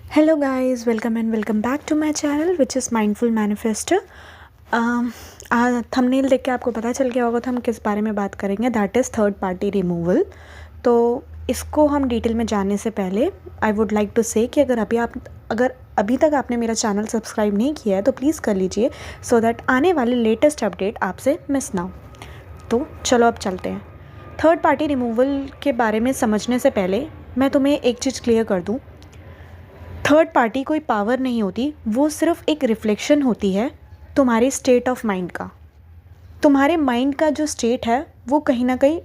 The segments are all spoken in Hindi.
Hello guys, welcome and welcome back to my channel which is Mindful Manifestor. Thumbnail देख के आपको पता चल गया होगा तो हम किस बारे में बात करेंगे, that is third party removal. तो इसको हम डिटेल में जानने से पहले आई वुड लाइक टू से कि अगर अभी तक आपने मेरा चैनल सब्सक्राइब नहीं किया है तो प्लीज़ कर लीजिए सो दैट आने वाले लेटेस्ट अपडेट आपसे मिस ना हो। तो चलो अब चलते हैं। थर्ड पार्टी रिमूवल के बारे में समझने से पहले मैं तुम्हें एक चीज़ क्लियर कर दूँ। थर्ड पार्टी कोई पावर नहीं होती, वो सिर्फ एक रिफ्लेक्शन होती है तुम्हारे स्टेट ऑफ माइंड का। तुम्हारे माइंड का जो स्टेट है वो कहीं ना कहीं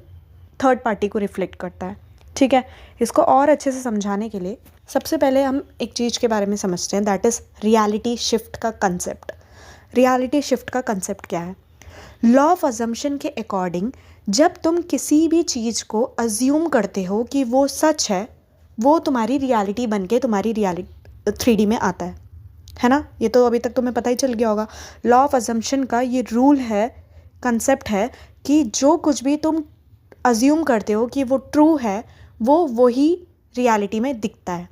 थर्ड पार्टी को रिफ्लेक्ट करता है। ठीक है, इसको और अच्छे से समझाने के लिए सबसे पहले हम एक चीज़ के बारे में समझते हैं, दैट इज़ रियलिटी शिफ्ट का कंसेप्ट। रियलिटी शिफ्ट का कंसेप्ट क्या है? लॉ ऑफ अजम्पशन के अकॉर्डिंग जब तुम किसी भी चीज़ को अज्यूम करते हो कि वो सच है, वो तुम्हारी रियलिटी बन के तुम्हारी रियलिटी 3D में आता है ना। ये तो अभी तक तुम्हें पता ही चल गया होगा। लॉ ऑफ अजम्पशन का ये रूल है, कंसेप्ट है कि जो कुछ भी तुम अज्यूम करते हो कि वो ट्रू है, वो वही रियलिटी में दिखता है।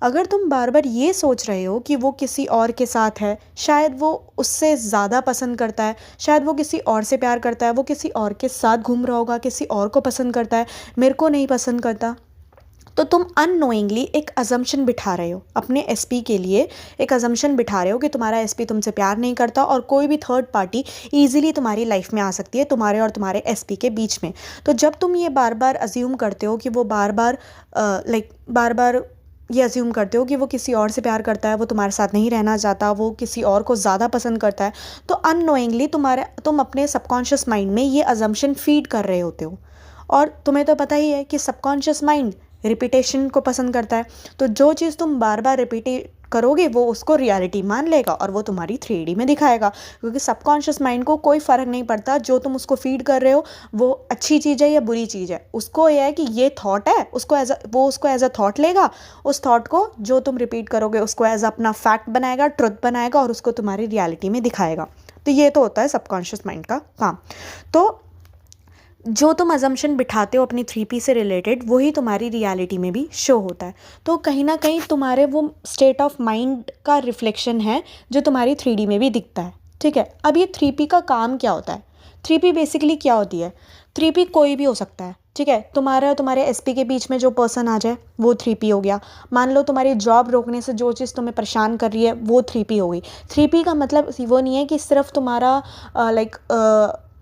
अगर तुम बार बार ये सोच रहे हो कि वो किसी और के साथ है, शायद वो उससे ज़्यादा पसंद करता है, शायद वो किसी और से प्यार करता है, वो किसी और के साथ घूम रहा होगा, किसी और को पसंद करता है, मेरे को नहीं पसंद करता, तो तुम अननोइंगली एक अजम्पशन बिठा रहे हो अपने एसपी के लिए। एक अजम्पशन बिठा रहे हो कि तुम्हारा एसपी तुमसे प्यार नहीं करता और कोई भी थर्ड पार्टी ईजिली तुम्हारी लाइफ में आ सकती है, तुम्हारे और तुम्हारे एसपी के बीच में। तो जब तुम ये बार बार अज्यूम करते हो कि वो बार बार ये अज्यूम करते हो कि वो किसी और से प्यार करता है, वो तुम्हारे साथ नहीं रहना चाहता, वो किसी और को ज़्यादा पसंद करता है, तो अननोइंगली तुम अपने सबकॉन्शियस माइंड में ये अजम्पशन फीड कर रहे होते हो। और तुम्हें तो पता ही है कि सबकॉन्शियस माइंड रिपीटेशन को पसंद करता है, तो जो चीज़ तुम बार बार रिपीट करोगे वो उसको रियलिटी मान लेगा और वो तुम्हारी 3D में दिखाएगा। क्योंकि सबकॉन्शियस माइंड को कोई फ़र्क नहीं पड़ता जो तुम उसको फीड कर रहे हो वो अच्छी चीज़ है या बुरी चीज़ है। उसको ये है कि ये थॉट है, उसको एज अ थॉट लेगा, उस थॉट को जो तुम रिपीट करोगे उसको एज अपना फैक्ट बनाएगा, ट्रुथ बनाएगा और उसको तुम्हारी रियलिटी में दिखाएगा। तो ये तो होता है सबकॉन्शियस माइंड का काम। तो जो तुम अजम्पशन बिठाते हो अपनी 3P से रिलेटेड, वही तुम्हारी रियलिटी में भी शो होता है। तो कहीं ना कहीं तुम्हारे वो स्टेट ऑफ माइंड का रिफ्लेक्शन है जो तुम्हारी 3D में भी दिखता है। ठीक है, अब ये 3P का काम क्या होता है? 3P बेसिकली क्या होती है? 3P कोई भी हो सकता है। ठीक है, तुम्हारे और तुम्हारे एसपी के बीच में जो पर्सन आ जाए वो 3P हो गया। मान लो तुम्हारी जॉब रोकने से जो चीज़ तुम्हें परेशान कर रही है वो 3P हो गई। 3P का मतलब वो नहीं है कि सिर्फ तुम्हारा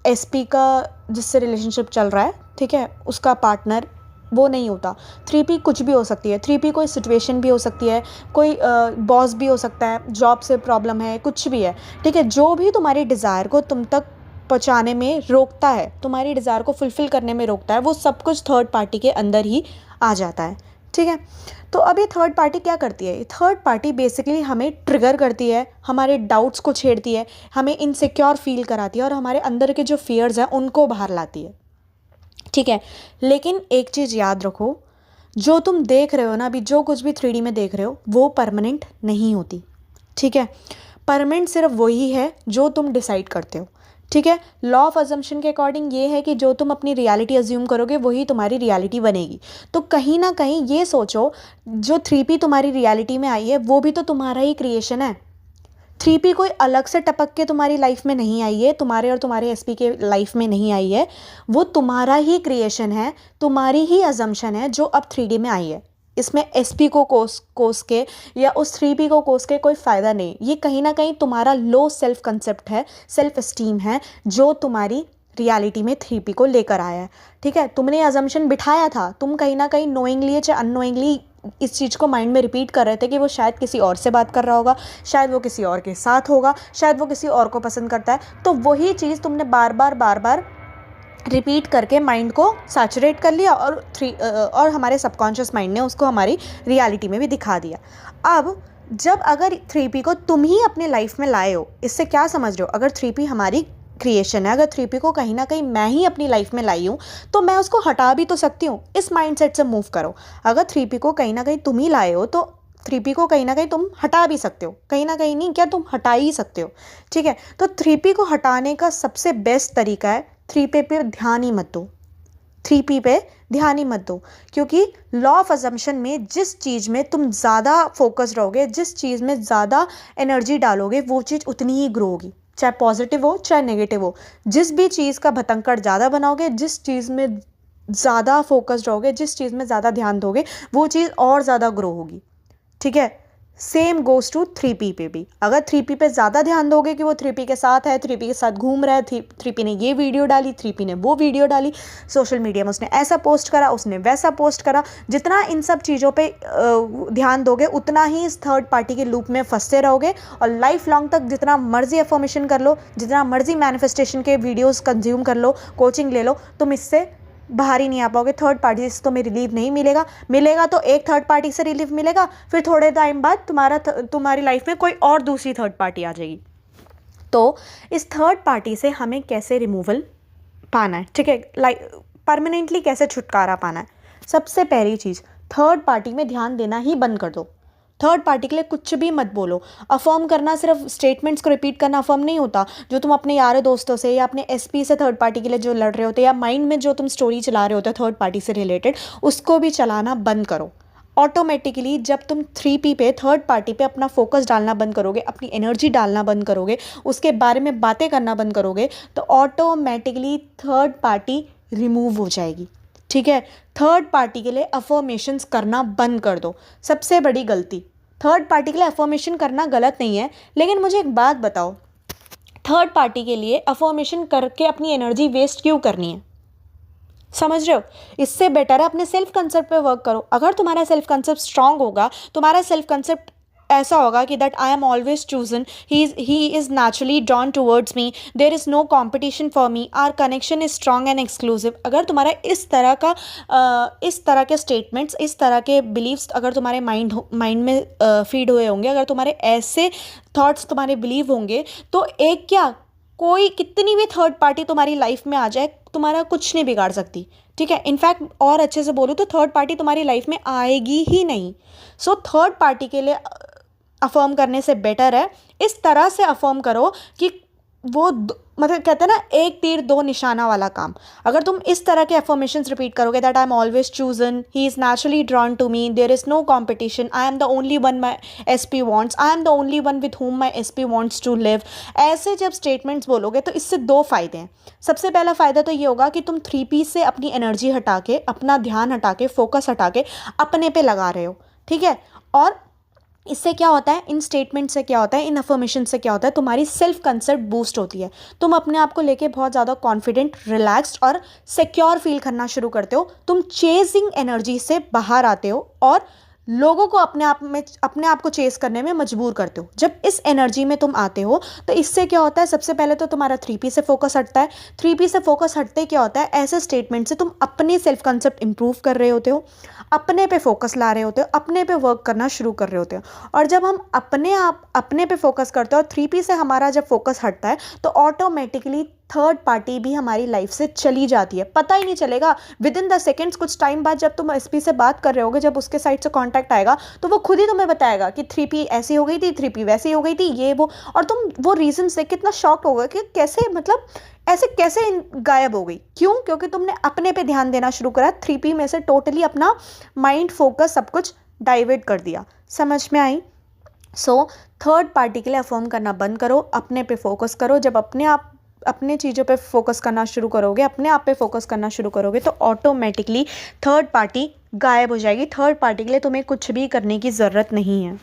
एसपी का जिससे रिलेशनशिप चल रहा है, ठीक है, उसका पार्टनर, वो नहीं होता। 3P कुछ भी हो सकती है। 3P कोई सिचुएशन भी हो सकती है, कोई बॉस भी हो सकता है, जॉब से प्रॉब्लम है, कुछ भी है। ठीक है, जो भी तुम्हारी डिज़ायर को तुम तक पहुँचाने में रोकता है, तुम्हारी डिज़ायर को फुलफ़िल करने में रोकता है, वो सब कुछ थर्ड पार्टी के अंदर ही आ जाता है। ठीक है, तो अब ये थर्ड पार्टी क्या करती है? थर्ड पार्टी बेसिकली हमें ट्रिगर करती है, हमारे डाउट्स को छेड़ती है, हमें इनसिक्योर फील कराती है और हमारे अंदर के जो फियर्स हैं उनको बाहर लाती है। ठीक है, लेकिन एक चीज़ याद रखो, जो तुम देख रहे हो ना अभी, जो कुछ भी 3D में देख रहे हो वो परमानेंट नहीं होती। ठीक है, परमानेंट सिर्फ वही है जो तुम डिसाइड करते हो। ठीक है, लॉ ऑफ अजम्पशन के अकॉर्डिंग ये है कि जो तुम अपनी रियलिटी अज्यूम करोगे वही तुम्हारी रियलिटी बनेगी। तो कहीं ना कहीं ये सोचो, जो 3P तुम्हारी रियलिटी में आई है वो भी तो तुम्हारा ही क्रिएशन है। 3P कोई अलग से टपक के तुम्हारी लाइफ में नहीं आई है, तुम्हारे और तुम्हारे एसपी के लाइफ में नहीं आई है, वो तुम्हारा ही क्रिएशन है, तुम्हारी ही अजम्पशन है जो अब 3D में आई है। इसमें एसपी को कोस के या उस 3P को कोस के कोई फ़ायदा नहीं। ये कहीं ना कहीं तुम्हारा लो सेल्फ कंसेप्ट है, सेल्फ एस्टीम है, जो तुम्हारी रियलिटी में 3P को लेकर आया है। ठीक है, तुमने अजम्पशन बिठाया था, तुम कहीं ना कहीं नोइंगली चाहे अननोइंगली इस चीज़ को माइंड में रिपीट कर रहे थे कि वो शायद किसी और से बात कर रहा होगा, शायद वो किसी और के साथ होगा, शायद वो किसी और को पसंद करता है। तो वही चीज़ तुमने बार बार रिपीट करके माइंड को सैचुरेट कर लिया और हमारे सबकॉन्शियस माइंड ने उसको हमारी रियलिटी में भी दिखा दिया। अब जब अगर 3P को तुम ही अपने लाइफ में लाए हो, इससे क्या समझ रहे हो? अगर 3P हमारी क्रिएशन है, अगर 3P को कहीं ना कहीं मैं ही अपनी लाइफ में लाई हूँ तो मैं उसको हटा भी तो सकती हूँ। इस माइंडसेट से मूव करो। अगर 3P को कहीं ना कहीं तुम ही लाए हो तो 3P को कहीं ना कहीं तुम हटा भी सकते हो, कहीं ना कहीं नहीं क्या, तुम हटा ही सकते हो। ठीक है, तो 3P को हटाने का सबसे बेस्ट तरीका है 3P पे ध्यान ही मत दो। 3P पे ध्यान ही मत दो, क्योंकि लॉ ऑफ अजम्पशन में जिस चीज़ में तुम ज़्यादा फोकस रहोगे, जिस चीज़ में ज़्यादा एनर्जी डालोगे, वो चीज़ उतनी ही ग्रो होगी, चाहे पॉजिटिव हो चाहे नेगेटिव हो। जिस भी चीज़ का भतंकड़ ज़्यादा बनाओगे, जिस चीज़ में ज़्यादा फोकस्ड रहोगे, जिस चीज़ में ज़्यादा ध्यान दोगे, वो चीज़ और ज़्यादा ग्रो होगी। ठीक है, सेम गोज़ टू 3P पे भी। अगर 3P पे ज़्यादा ध्यान दोगे कि वो 3P के साथ है, 3P के साथ घूम रहा है, 3P ने ये वीडियो डाली, 3P ने वो वीडियो डाली, सोशल मीडिया में उसने ऐसा पोस्ट करा, उसने वैसा पोस्ट करा, जितना इन सब चीज़ों पे ध्यान दोगे उतना ही इस थर्ड पार्टी के लूप में फंसते रहोगे। और लाइफ लॉन्ग तक जितना मर्जी अफर्मेशन कर लो, जितना मर्जी मैनिफेस्टेशन के वीडियोज़ कंज्यूम कर लो, कोचिंग ले लो, तुम इससे बाहर ही नहीं आ पाओगे। थर्ड पार्टी से तुम्हें रिलीफ नहीं मिलेगा तो एक थर्ड पार्टी से रिलीफ मिलेगा, फिर थोड़े टाइम बाद तुम्हारी लाइफ में कोई और दूसरी थर्ड पार्टी आ जाएगी। तो इस थर्ड पार्टी से हमें कैसे रिमूवल पाना है, ठीक है, परमानेंटली कैसे छुटकारा पाना है। सबसे पहली चीज़, थर्ड पार्टी में ध्यान देना ही बंद कर दो। थर्ड पार्टी के लिए कुछ भी मत बोलो। अफर्म करना सिर्फ स्टेटमेंट्स को रिपीट करना अफर्म नहीं होता। जो तुम अपने यारों दोस्तों से या अपने एसपी से थर्ड पार्टी के लिए जो लड़ रहे होते या माइंड में जो तुम स्टोरी चला रहे होते थर्ड पार्टी से रिलेटेड, उसको भी चलाना बंद करो। ऑटोमेटिकली जब तुम 3P पे, थर्ड पार्टी पे अपना फोकस डालना बंद करोगे, अपनी एनर्जी डालना बंद करोगे, उसके बारे में बातें करना बंद करोगे, तो ऑटोमेटिकली थर्ड पार्टी रिमूव हो जाएगी। ठीक है, थर्ड पार्टी के लिए अफर्मेशंस करना बंद कर दो। सबसे बड़ी गलती, थर्ड पार्टी के लिए अफर्मेशन करना गलत नहीं है, लेकिन मुझे एक बात बताओ, थर्ड पार्टी के लिए अफर्मेशन करके अपनी एनर्जी वेस्ट क्यों करनी है? समझ रहे हो? इससे बेटर है अपने सेल्फ कंसेप्ट पे वर्क करो। अगर तुम्हारा सेल्फ कंसेप्ट स्ट्रांग होगा, तुम्हारा सेल्फ कंसेप्ट ऐसा होगा कि that I am always chosen, he is naturally drawn towards me, there is no competition for me, our connection is strong and exclusive. अगर तुम्हारा इस तरह के स्टेटमेंट्स, इस तरह के बिलीव्स अगर तुम्हारे माइंड में फीड हुए होंगे, अगर तुम्हारे ऐसे थॉट्स तुम्हारे बिलीव होंगे, तो एक क्या, कोई कितनी भी थर्ड पार्टी तुम्हारी लाइफ में आ जाए, तुम्हारा कुछ नहीं बिगाड़ सकती। ठीक है, इनफैक्ट और अच्छे से बोलूँ तो थर्ड पार्टी तुम्हारी लाइफ में आएगी ही नहीं। सो थर्ड पार्टी के लिए अफर्म करने से बेटर है इस तरह से अफर्म करो कि वो मतलब कहते हैं ना, एक तीर दो निशाना वाला काम। अगर तुम इस तरह के अफर्मेशंस रिपीट करोगे, that I am always chosen, he is naturally drawn to me, there is no competition, I am the only one my SP wants, I am the only one with whom my SP wants to live, ऐसे जब स्टेटमेंट्स बोलोगे तो इससे दो फायदे हैं। सबसे पहला फ़ायदा तो ये होगा कि तुम 3P से अपनी एनर्जी हटा के, अपना ध्यान हटा के, फोकस हटा के अपने पे लगा रहे हो। ठीक है, और इससे क्या होता है, इन स्टेटमेंट से क्या होता है, इन अफर्मेशन से क्या होता है, तुम्हारी सेल्फ कंसेप्ट बूस्ट होती है। तुम अपने आप को लेके बहुत ज़्यादा कॉन्फिडेंट, रिलैक्स्ड और सिक्योर फील करना शुरू करते हो। तुम चेजिंग एनर्जी से बाहर आते हो और लोगों को अपने आप को चेस करने में मजबूर करते हो। जब इस एनर्जी में तुम आते हो तो इससे क्या होता है, सबसे पहले तो तुम्हारा 3P से फोकस हटता है। 3P से फोकस हटते क्या होता है, ऐसे स्टेटमेंट से तुम अपने सेल्फ कंसेप्ट इंप्रूव कर रहे होते हो, अपने पे फोकस ला रहे होते हो, अपने पे वर्क करना शुरू कर रहे होते हो। और जब हम अपने पे फोकस करते हो और 3P से हमारा जब फोकस हटता है तो ऑटोमेटिकली थर्ड पार्टी भी हमारी लाइफ से चली जाती है, पता ही नहीं चलेगा। विद इन द सेकेंड्स, कुछ टाइम बाद जब तुम एसपी से बात कर रहे होगे, जब उसके साइड से कांटेक्ट आएगा तो वो खुद ही तुम्हें बताएगा कि 3P ऐसी हो गई थी, 3P वैसी हो गई थी, ये वो, और तुम वो रीज़न से कितना शॉक्ड होगा कि कैसे, मतलब ऐसे कैसे गायब हो गई। क्यों? क्योंकि तुमने अपने पे ध्यान देना शुरू करा, 3P में से टोटली अपना माइंड, फोकस सब कुछ डाइवर्ट कर दिया। समझ में आई? सो थर्ड पार्टी के लिए अफर्म करना बंद करो, अपने पे फोकस करो। जब अपने चीज़ों पे फोकस करना शुरू करोगे, अपने आप पे फोकस करना शुरू करोगे, तो ऑटोमेटिकली थर्ड पार्टी गायब हो जाएगी। थर्ड पार्टी के लिए तुम्हें कुछ भी करने की ज़रूरत नहीं है।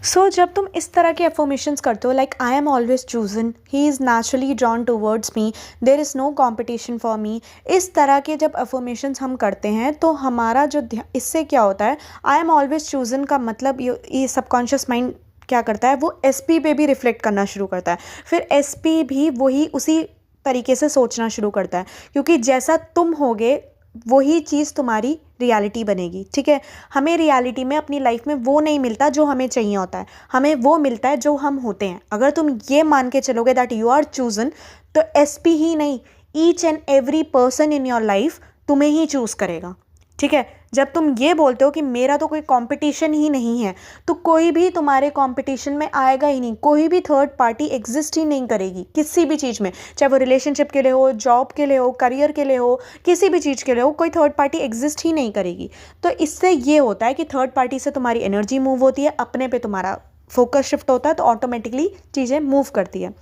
सो जब तुम इस तरह के अफर्मेशंस करते हो, like I am always chosen, he is naturally drawn towards me, there is no competition for me, इस तरह के जब अफर्मेशंस हम करते हैं तो हमारा जो इससे क्या होता है, आई एम ऑलवेज चूजन का मतलब ये सबकॉन्शियस माइंड क्या करता है, वो एसपी पे भी रिफ्लेक्ट करना शुरू करता है। फिर एसपी भी वही उसी तरीके से सोचना शुरू करता है, क्योंकि जैसा तुम होगे वही चीज़ तुम्हारी रियलिटी बनेगी। ठीक है, हमें रियलिटी में अपनी लाइफ में वो नहीं मिलता जो हमें चाहिए होता है, हमें वो मिलता है जो हम होते हैं। अगर तुम ये मान के चलोगे दैट यू आर चूजन, तो एसपी ही नहीं, each and every person in your life तुम्हें ही चूज़ करेगा। ठीक है। जब तुम ये बोलते हो कि मेरा तो कोई कंपटीशन ही नहीं है, तो कोई भी तुम्हारे कंपटीशन में आएगा ही नहीं, कोई भी थर्ड पार्टी एग्जिस्ट ही नहीं करेगी किसी भी चीज़ में, चाहे वो रिलेशनशिप के लिए हो, जॉब के लिए हो, करियर के लिए हो, किसी भी चीज़ के लिए हो, कोई थर्ड पार्टी एग्जिस्ट ही नहीं करेगी। तो इससे ये होता है कि थर्ड पार्टी से तुम्हारी एनर्जी मूव होती है, अपने पे तुम्हारा फोकस शिफ्ट होता है, तो ऑटोमेटिकली चीज़ें मूव करती है।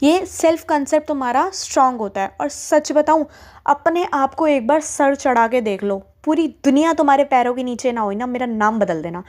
ये सेल्फ कंसेप्ट तुम्हारा स्ट्रांग होता है। और सच बताऊं, अपने आप को एक बार सर चढ़ा के देख लो, पूरी दुनिया तुम्हारे पैरों के नीचे ना हो ना, मेरा नाम बदल देना।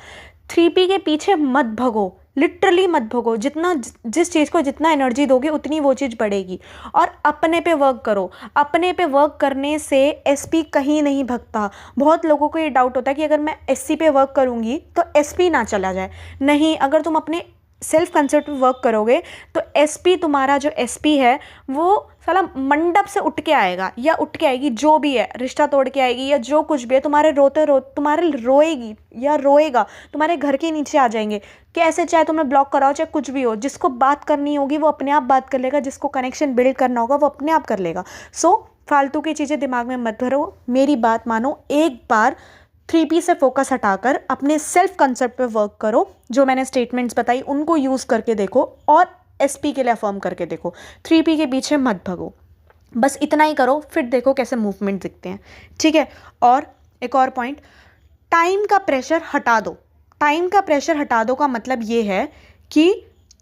3P के पीछे मत भगो, लिटरली मत भगो। जितना जिस चीज़ को जितना एनर्जी दोगे उतनी वो चीज़ बढ़ेगी। और अपने पे वर्क करो। अपने पे वर्क करने से SP कहीं नहीं भगता। बहुत लोगों को ये डाउट होता है कि अगर मैं SC पे वर्क करूँगी तो SP ना चला जाए। नहीं, अगर तुम अपने सेल्फ कंसेप्ट पे वर्क करोगे तो SP, तुम्हारा जो SP है वो साला मंडप से उठ के आएगा या उठ के आएगी, जो भी है, रिश्ता तोड़ के आएगी या जो कुछ भी है, तुम्हारे तुम्हारे रोएगी या रोएगा, तुम्हारे घर के नीचे आ जाएंगे। कैसे, चाहे तुम्हें ब्लॉक कराओ, चाहे कुछ भी हो, जिसको बात करनी होगी वो अपने आप बात कर लेगा, जिसको कनेक्शन बिल्ड करना होगा वो अपने आप कर लेगा। सो फालतू की चीज़ें दिमाग में मत भरो, मेरी बात मानो, एक बार 3P से फोकस हटाकर अपने सेल्फ कंसेप्ट पे वर्क करो। जो मैंने स्टेटमेंट्स बताई उनको यूज़ करके देखो और SP के लिए अफर्म करके देखो। 3P के पीछे मत भगो, बस इतना ही करो, फिर देखो कैसे मूवमेंट दिखते हैं। ठीक है। और एक और पॉइंट, टाइम का प्रेशर हटा दो। टाइम का प्रेशर हटा दो का मतलब ये है कि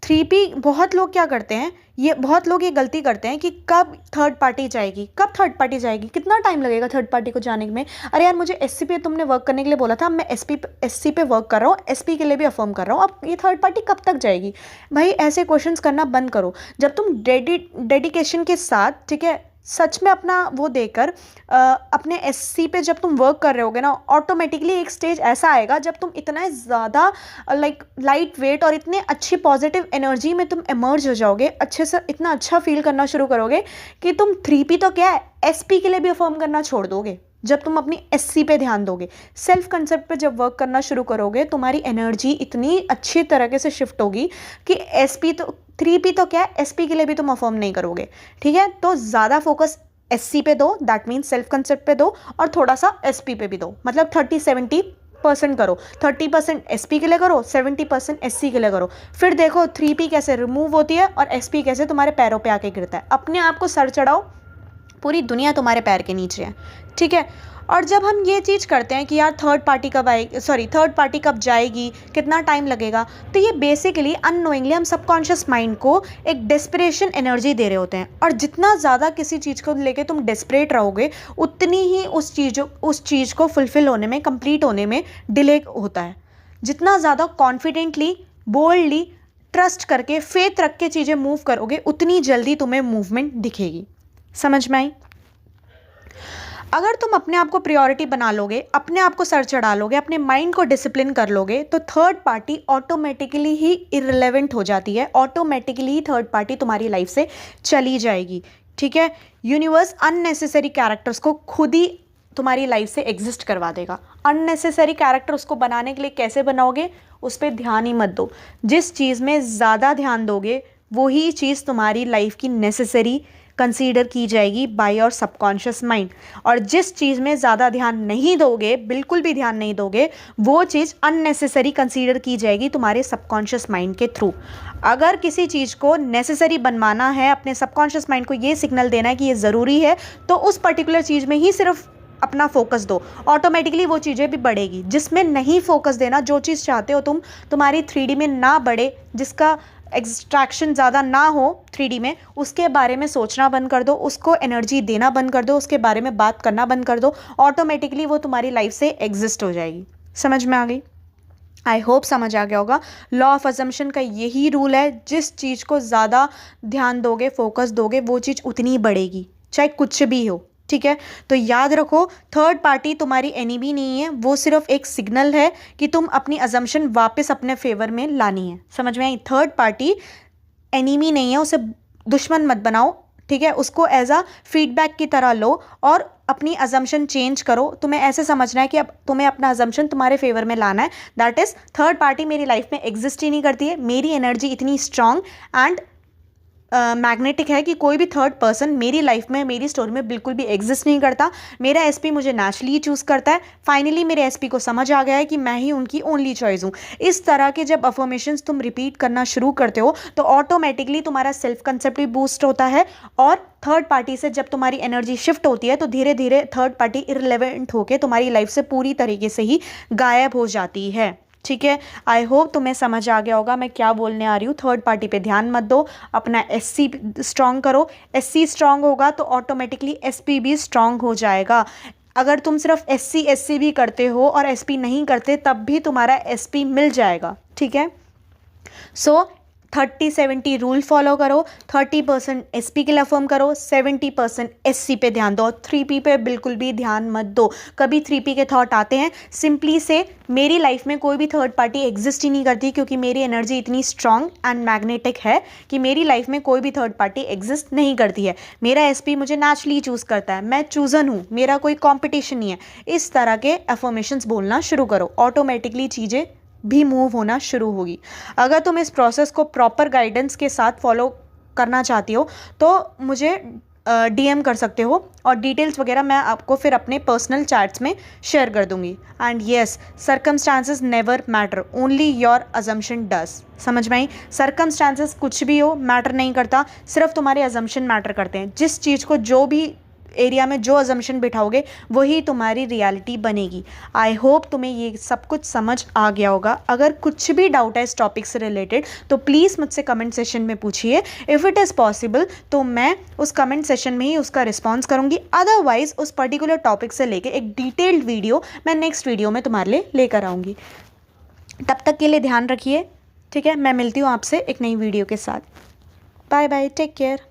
3P, बहुत लोग क्या करते हैं, बहुत लोग ये गलती करते हैं कि कब थर्ड पार्टी जाएगी, कब थर्ड पार्टी जाएगी, कितना टाइम लगेगा थर्ड पार्टी को जाने में। अरे यार, मुझे SC पे तुमने वर्क करने के लिए बोला था, अब मैं SC पे वर्क कर रहा हूँ, SP के लिए भी अफर्म कर रहा हूँ, अब ये थर्ड पार्टी कब तक जाएगी। भाई ऐसे क्वेश्चंस करना बंद करो। जब तुम डेडिकेशन के साथ, ठीक है, सच में अपना वो देकर अपने SC पे जब तुम वर्क कर रहे होगे ना, ऑटोमेटिकली एक स्टेज ऐसा आएगा जब तुम इतना ज़्यादा लाइट वेट और इतने अच्छी पॉजिटिव एनर्जी में तुम इमर्ज हो जाओगे, अच्छे से इतना अच्छा फील करना शुरू करोगे कि तुम 3P तो क्या है, SP के लिए भी अफर्म करना छोड़ दोगे। जब तुम अपनी SC पे ध्यान दोगे, सेल्फ कंसेप्ट पे जब वर्क करना शुरू करोगे, तुम्हारी एनर्जी इतनी अच्छी तरीके से शिफ्ट होगी कि 3P तो क्या है, SP के लिए भी तुम अफर्म नहीं करोगे। ठीक है। तो ज़्यादा फोकस SC पे दो, दैट मीन्स सेल्फ कंसेप्ट पे दो, और थोड़ा सा SP पे भी दो, मतलब 30-70% करो। 30% SP के लिए करो, 70% SC के लिए करो। फिर देखो 3P कैसे रिमूव होती है और SP कैसे तुम्हारे पैरों पे आके गिरता है। अपने आप को सर चढ़ाओ, पूरी दुनिया तुम्हारे पैर के नीचे है। ठीक है। और जब हम ये चीज़ करते हैं कि यार थर्ड पार्टी कब जाएगी, कितना टाइम लगेगा, तो ये बेसिकली अननोइंगली हम सबकॉन्शियस माइंड को एक डेस्परेशन एनर्जी दे रहे होते हैं। और जितना ज़्यादा किसी चीज़ को लेके तुम डेस्परेट रहोगे, उतनी ही उस चीज़ को फुलफिल होने में, कंप्लीट होने में डिले होता है। जितना ज़्यादा कॉन्फिडेंटली, बोल्डली, ट्रस्ट करके, फेथ रख के चीज़ें मूव करोगे, उतनी जल्दी तुम्हें मूवमेंट दिखेगी। समझ में आई? अगर तुम अपने आप को प्रायोरिटी बना लोगे, अपने आप को सर चढ़ा लोगे, अपने माइंड को डिसिप्लिन कर लोगे, तो थर्ड पार्टी ऑटोमेटिकली ही इररिलेवेंट हो जाती है। ऑटोमेटिकली ही थर्ड पार्टी तुम्हारी लाइफ से चली जाएगी। ठीक है। यूनिवर्स अननेसेसरी कैरेक्टर्स को खुद ही तुम्हारी लाइफ से एग्जिस्ट करवा देगा। अननेसेसरी कैरेक्टर उसको बनाने के लिए कैसे बनाओगे, उस पर ध्यान ही मत दो। जिस चीज़ में ज़्यादा ध्यान दोगे वही चीज़ तुम्हारी लाइफ की नेसेसरी कंसीडर की जाएगी बाय योर सबकॉन्शियस माइंड। और जिस चीज़ में ज़्यादा ध्यान नहीं दोगे, बिल्कुल भी ध्यान नहीं दोगे, वो चीज़ अननेसेसरी कंसीडर की जाएगी तुम्हारे सबकॉन्शियस माइंड के थ्रू। अगर किसी चीज़ को नेसेसरी बनवाना है, अपने सबकॉन्शियस माइंड को ये सिग्नल देना है कि ये ज़रूरी है, तो उस पर्टिकुलर चीज़ में ही सिर्फ अपना फोकस दो, ऑटोमेटिकली वो चीज़ें भी बढ़ेगी। जिसमें नहीं फोकस देना, जो चीज़ चाहते हो तुम, तुम्हारी 3D में ना बढ़े, जिसका एक्सट्रैक्शन ज़्यादा ना हो 3D में, उसके बारे में सोचना बंद कर दो, उसको एनर्जी देना बंद कर दो, उसके बारे में बात करना बंद कर दो, ऑटोमेटिकली वो तुम्हारी लाइफ से एग्जिस्ट हो जाएगी। समझ में आ गई? आई होप समझ आ गया होगा। लॉ ऑफ अजम्पशन का यही रूल है, जिस चीज़ को ज़्यादा ध्यान दोगे, फोकस दोगे, वो चीज़ उतनी ही बढ़ेगी, चाहे कुछ भी हो। ठीक है। तो याद रखो, थर्ड पार्टी तुम्हारी एनिमी नहीं है, वो सिर्फ एक सिग्नल है कि तुम अपनी अजम्पशन वापस अपने फेवर में लानी है। समझ में आई? थर्ड पार्टी एनिमी नहीं है, उसे दुश्मन मत बनाओ। ठीक है। उसको एज अ फीडबैक की तरह लो और अपनी अजम्पशन चेंज करो। तुम्हें ऐसे समझना है कि अब तुम्हें अपना अजम्पशन तुम्हारे फेवर में लाना है। दैट इज, थर्ड पार्टी मेरी लाइफ में एग्जिस्ट ही नहीं करती है, मेरी एनर्जी इतनी स्ट्रांग एंड मैग्नेटिक है कि कोई भी थर्ड पर्सन मेरी लाइफ में, मेरी स्टोरी में बिल्कुल भी एग्जिस्ट नहीं करता। मेरा एसपी मुझे नेचुरली चूज़ करता है। फाइनली मेरे एसपी को समझ आ गया है कि मैं ही उनकी ओनली चॉइस हूँ। इस तरह के जब अफर्मेशंस तुम रिपीट करना शुरू करते हो तो ऑटोमेटिकली तुम्हारा सेल्फ कंसेप्ट भी बूस्ट होता है, और थर्ड पार्टी से जब तुम्हारी एनर्जी शिफ्ट होती है तो धीरे धीरे थर्ड पार्टी इररिलेवेंट होकर तुम्हारी लाइफ से पूरी तरीके से ही गायब हो जाती है। ठीक है, आई होप तुम्हें समझ आ गया होगा मैं क्या बोलने आ रही हूँ। थर्ड पार्टी पे ध्यान मत दो, अपना एससी स्ट्रांग करो। एससी स्ट्रांग होगा तो ऑटोमेटिकली एसपी भी स्ट्रांग हो जाएगा। अगर तुम सिर्फ एससी भी करते हो और एसपी नहीं करते तब भी तुम्हारा एसपी मिल जाएगा। ठीक है, सो 30-70 रूल फॉलो करो। 30% एसपी के लिए अफर्म करो, 70% एससी पे ध्यान दो, 3P पे बिल्कुल भी ध्यान मत दो। कभी 3P के थॉट आते हैं, सिंपली से मेरी लाइफ में कोई भी थर्ड पार्टी एग्जिस्ट ही नहीं करती, क्योंकि मेरी एनर्जी इतनी स्ट्रांग एंड मैग्नेटिक है कि मेरी लाइफ में कोई भी थर्ड पार्टी एग्जिस्ट नहीं करती है। मेरा एसपी मुझे नेचुरली चूज़ करता है, मैं चूज़न हूँ, मेरा कोई कॉम्पिटिशन नहीं है। इस तरह के अफर्मेशंस बोलना शुरू करो, ऑटोमेटिकली चीज़ें भी मूव होना शुरू होगी। अगर तुम इस प्रोसेस को प्रॉपर गाइडेंस के साथ फॉलो करना चाहती हो तो मुझे डीएम कर सकते हो, और डिटेल्स वगैरह मैं आपको फिर अपने पर्सनल चैट्स में शेयर कर दूंगी। And yes, circumstances never matter, only your assumption does. समझ में आई? सर्कमस्टांसेस कुछ भी हो मैटर नहीं करता, सिर्फ तुम्हारे अजम्पशन मैटर करते हैं। जिस चीज़ को, जो भी एरिया में जो अजम्पशन बिठाओगे वही तुम्हारी रियलिटी बनेगी। आई होप तुम्हें ये सब कुछ समझ आ गया होगा। अगर कुछ भी डाउट है इस टॉपिक से रिलेटेड तो प्लीज़ मुझसे कमेंट सेशन में पूछिए। इफ़ इट इज़ पॉसिबल तो मैं उस कमेंट सेशन में ही उसका रिस्पॉन्स करूँगी। अदरवाइज़ उस पर्टिकुलर टॉपिक से लेके एक डिटेल्ड वीडियो मैं नेक्स्ट वीडियो में तुम्हारे लिए लेकर आऊँगी। तब तक के लिए ध्यान रखिए। ठीक है, मैं मिलती हूँ आपसे एक नई वीडियो के साथ। Bye bye, take care.